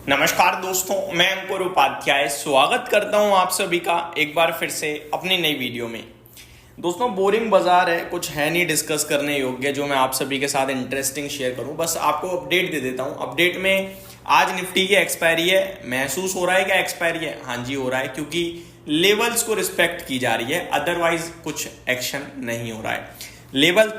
नमस्कार दोस्तों, मैं अंकुर उपाध्याय स्वागत करता हूं आप सभी का एक बार फिर से अपनी नई वीडियो में। दोस्तों, बोरिंग बाजार है, कुछ है नहीं डिस्कस करने योग्य जो मैं आप सभी के साथ इंटरेस्टिंग शेयर करूं। बस आपको अपडेट दे देता हूं। अपडेट में आज निफ्टी की एक्सपायरी है। महसूस हो रहा है क्या एक्सपायरी है? हाँ जी, हो रहा है, क्योंकि लेवल्स को रिस्पेक्ट की जा रही है, अदरवाइज कुछ एक्शन नहीं हो रहा है। लेवल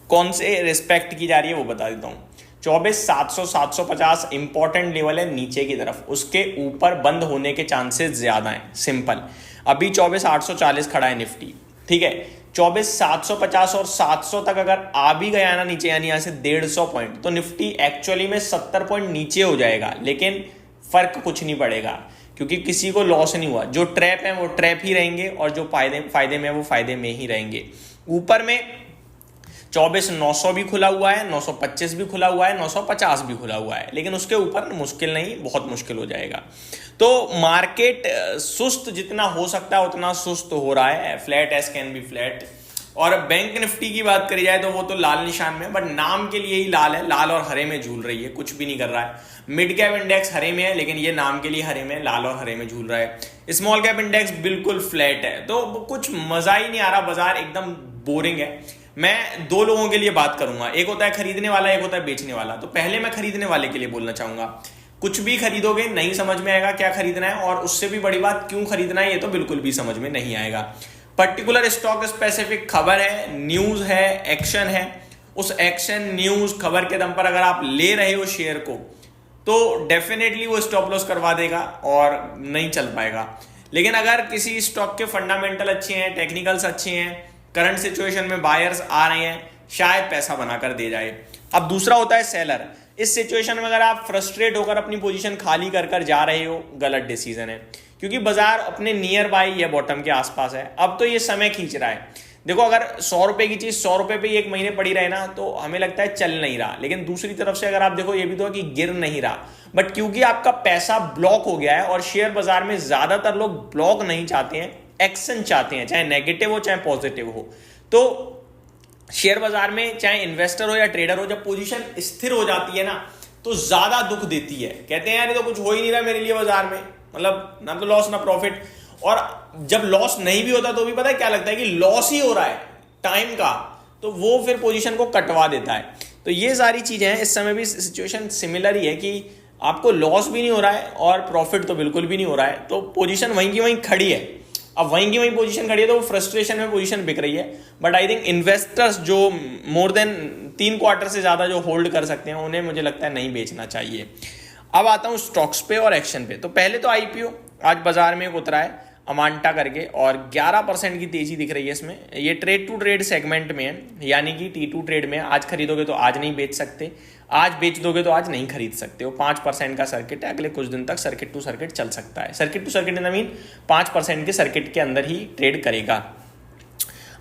कौन से रिस्पेक्ट की जा रही है वो बता देता हूं। 24,700 750 इंपॉर्टेंट लेवल है नीचे की तरफ, उसके ऊपर बंद होने के चांसेस ज्यादा हैं। सिंपल। अभी 24,840 खड़ा है निफ्टी, ठीक है। 24,750 और 700 तक अगर आ भी गया ना नीचे, यानी यहां से 150 पॉइंट, तो निफ्टी एक्चुअली में 70 पॉइंट नीचे हो जाएगा, लेकिन फर्क कुछ नहीं पड़ेगा क्योंकि किसी को लॉस नहीं हुआ। जो ट्रैप है वो ट्रैप ही रहेंगे और जो फायदे में वो फायदे में ही रहेंगे। ऊपर में 24,900 भी खुला हुआ है, 925 भी खुला हुआ है, 950 भी खुला हुआ है, लेकिन उसके ऊपर मुश्किल नहीं, बहुत मुश्किल हो जाएगा। तो मार्केट सुस्त जितना हो सकता है उतना सुस्त हो रहा है। Flat S can be flat. और बैंक निफ्टी की बात करी जाए तो वो तो लाल निशान में, बट नाम के लिए ही लाल है, लाल और हरे में झूल रही है, कुछ भी नहीं कर रहा है। मिड कैप इंडेक्स हरे में है, लेकिन ये नाम के लिए हरे में, लाल और हरे में झूल रहा है। स्मॉल कैप इंडेक्स बिल्कुल फ्लैट है, तो कुछ मजा ही नहीं आ रहा, बाजार एकदम बोरिंग है। मैं दो लोगों के लिए बात करूंगा, एक होता है खरीदने वाला, एक होता है बेचने वाला। तो पहले मैं खरीदने वाले के लिए बोलना चाहूंगा। कुछ भी खरीदोगे नहीं समझ में आएगा क्या खरीदना है, और उससे भी बड़ी बात क्यों खरीदना है ये तो बिल्कुल भी समझ में नहीं आएगा। पर्टिकुलर स्टॉक स्पेसिफिक खबर है, न्यूज है, एक्शन है। उस एक्शन न्यूज खबर के दम पर अगर आप ले रहे हो शेयर को, तो डेफिनेटली वो स्टॉप लॉस करवा देगा और नहीं चल पाएगा। लेकिन अगर किसी स्टॉक के फंडामेंटल अच्छे हैं, टेक्निकल्स अच्छे हैं, करंट सिचुएशन में बायर्स आ रहे हैं, शायद पैसा बनाकर दे जाए। अब दूसरा होता है सेलर। इस सिचुएशन में अगर आप फ्रस्ट्रेट होकर अपनी पोजीशन खाली कर कर जा रहे हो, गलत डिसीजन है, क्योंकि बाजार अपने नियर बाय या बॉटम के आसपास है। अब तो ये समय खींच रहा है। देखो, अगर 100 रुपए की चीज 100 रुपए पे एक महीने पड़ी रहे ना, तो हमें लगता है चल नहीं रहा, लेकिन दूसरी तरफ से अगर आप देखो ये भी तो कि गिर नहीं रहा। बट क्योंकि आपका पैसा ब्लॉक हो गया है, और शेयर बाजार में ज्यादातर लोग ब्लॉक नहीं चाहते हैं, एक्शन चाहते हैं, चाहे नेगेटिव हो चाहे पॉजिटिव हो। तो शेयर बाजार में चाहे इन्वेस्टर हो या ट्रेडर हो, जब पोजीशन स्थिर हो जाती है ना, तो ज्यादा दुख देती है। कहते हैं यार ये तो कुछ हो ही नहीं रहा मेरे लिए बाजार में, मतलब ना तो लॉस ना प्रॉफिट। और जब लॉस नहीं भी होता तो भी पता है क्या लगता है कि लॉस ही हो रहा है टाइम का, तो वो फिर पोजीशन को कटवा देता है। तो ये सारी चीजें हैं। इस समय भी सिचुएशन सिमिलर ही है कि आपको लॉस भी नहीं हो रहा है और प्रॉफिट तो बिल्कुल भी नहीं हो रहा है, तो पोजीशन वहीं की वहीं खड़ी है। अब वहीं की वहीं पोजीशन खड़ी है, तो वो फ्रस्ट्रेशन में पोजीशन बिक रही है। बट आई थिंक इन्वेस्टर्स जो मोर देन 3 क्वार्टर से ज्यादा जो होल्ड कर सकते हैं, उन्हें मुझे लगता है नहीं बेचना चाहिए। अब आता हूं स्टॉक्स पे और एक्शन पे। तो पहले तो आईपीओ आज बाजार में उतरा है अमांटा करके, और 11% की तेजी दिख रही है इसमें। ये ट्रेड टू ट्रेड सेगमेंट में है, यानी कि T2 ट्रेड में। आज खरीदोगे तो आज नहीं बेच सकते, आज बेच दोगे तो आज नहीं खरीद सकते हो। 5% का सर्किट है, अगले कुछ दिन तक सर्किट टू सर्किट चल सकता है। Circuit to circuit in mean 5% के सर्किट के अंदर ही ट्रेड करेगा।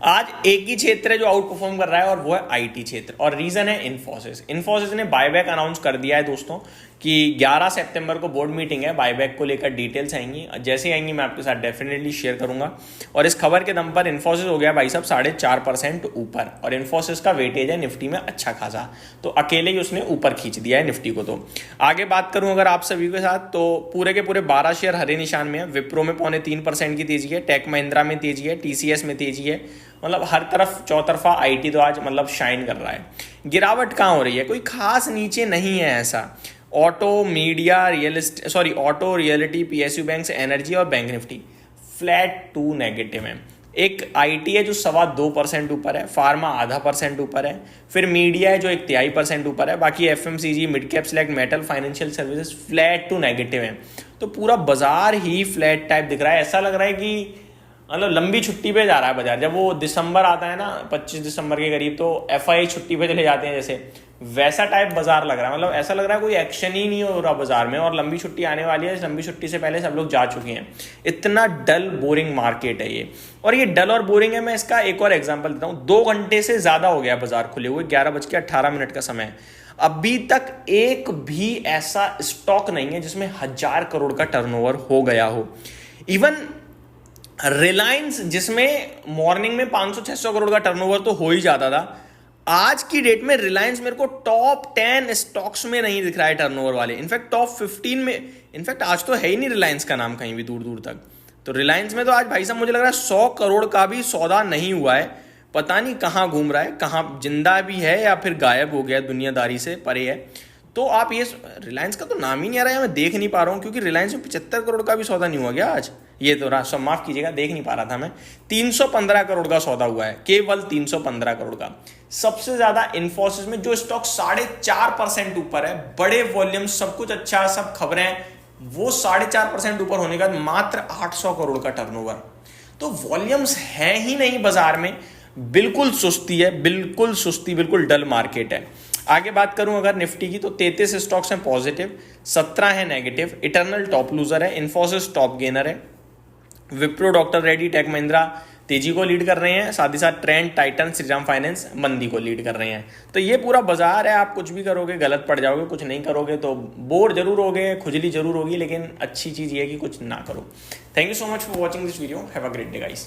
आज एक ही क्षेत्र है जो आउट परफॉर्म कर रहा है, और वो है आईटी क्षेत्र, और रीजन है इन्फोसिस। इन्फोसिस ने बायबैक अनाउंस कर दिया है दोस्तों कि 11 सितंबर को बोर्ड मीटिंग है, बायबैक को लेकर डिटेल्स आएंगी। जैसे आएंगी मैं आपके साथ डेफिनेटली शेयर करूंगा। और इस खबर के दम पर इन्फोसिस हो गया भाई साहब 4.5% ऊपर, और इन्फोसिस का वेटेज है निफ्टी में अच्छा खासा, तो अकेले ही उसने ऊपर खींच दिया है निफ्टी को। तो आगे बात करूं अगर आप सभी के साथ, तो पूरे के पूरे 12 शेयर हरे निशान में है। विप्रो में 0.3% की तेजी है, टेक महिंद्रा में तेजी है, टीसीएस में तेजी है। मतलब हर तरफ चौतरफा आईटी तो आज मतलब शाइन कर रहा है। गिरावट कहाँ हो रही है? कोई खास नीचे नहीं है ऐसा। Auto, media, auto, realty, PSU banks, energy और bank Nifty flat to negative है। एक आईटी है जो 2.25% ऊपर है, फार्मा 0.5% ऊपर है, फिर मीडिया है जो 1/3% ऊपर है, बाकी FMCG, mid cap select, metal, financial services flat to negative है। तो पूरा बाजार ही फ्लैट टाइप दिख रहा है। ऐसा लग रहा है कि मतलब लंबी छुट्टी पे जा रहा है बाजार। जब वो दिसंबर आता है ना, 25 दिसंबर के करीब, तो एफआई छुट्टी पे चले जाते हैं, जैसे वैसा टाइप बाजार लग रहा है। मतलब ऐसा लग रहा है कोई एक्शन ही नहीं हो रहा बाजार में, और लंबी छुट्टी आने वाली है, लंबी छुट्टी से पहले सब लोग जा चुके हैं। इतना डल बोरिंग मार्केट है ये। और ये डल और बोरिंग है, मैं इसका एक और एग्जाम्पल देता हूँ। 2 घंटे से ज्यादा हो गया बाजार खुले हुए, 11:18 का समय। अभी तक एक भी ऐसा स्टॉक नहीं है जिसमें 1000 करोड़ का टर्नओवर हो गया हो। इवन रिलायंस, जिसमें मॉर्निंग में 500-600 करोड़ का टर्नओवर तो हो ही जाता था, आज की डेट में रिलायंस मेरे को टॉप 10 स्टॉक्स में नहीं दिख रहा है टर्नओवर वाले, इनफैक्ट टॉप 15 में, इनफैक्ट आज तो है ही नहीं रिलायंस का नाम कहीं भी दूर दूर तक। तो रिलायंस में तो आज भाई साहब मुझे लग रहा है 100 करोड़ का भी सौदा नहीं हुआ है, पता नहीं कहाँ घूम रहा है, कहाँ जिंदा भी है या फिर गायब हो गया, दुनियादारी से परे है। तो आप ये रिलायंस का तो नाम ही नहीं आ रहा है, मैं देख नहीं पा रहा हूँ, क्योंकि रिलायंस में 75 करोड़ का भी सौदा नहीं हुआ गया आज। ये तो सब माफ कीजिएगा, देख नहीं पा रहा था मैं। 315 करोड़ का सौदा हुआ है, केवल 315 करोड़ का। सबसे ज्यादा इन्फोसिस में, जो स्टॉक 4.5% ऊपर है, बड़े वॉल्यूम, सब कुछ अच्छा, सब खबरें, वो 4.5% ऊपर होने का मात्र 800 करोड़ का टर्नओवर। तो वॉल्यूम्स है ही नहीं बाजार में, बिल्कुल सुस्ती है, बिल्कुल सुस्ती, बिल्कुल डल मार्केट है। आगे बात करूं अगर निफ्टी की, तो 33 स्टॉक्स हैं पॉजिटिव, 17 है नेगेटिव। इटर्नल टॉप लूजर है, इन्फोसिस टॉप गेनर है, विप्रो, डॉक्टर रेड्डी, टेक महिंद्रा तेजी को लीड कर रहे हैं, साथ ही साथ ट्रेंड, टाइटन, श्रीराम फाइनेंस मंदी को लीड कर रहे हैं। तो ये पूरा बाजार है, आप कुछ भी करोगे गलत पड़ जाओगे, कुछ नहीं करोगे तो बोर जरूर होगे, खुजली जरूर होगी, लेकिन अच्छी चीज ये है कि कुछ ना करो। Thank you so much for watching this video, have a great day guys.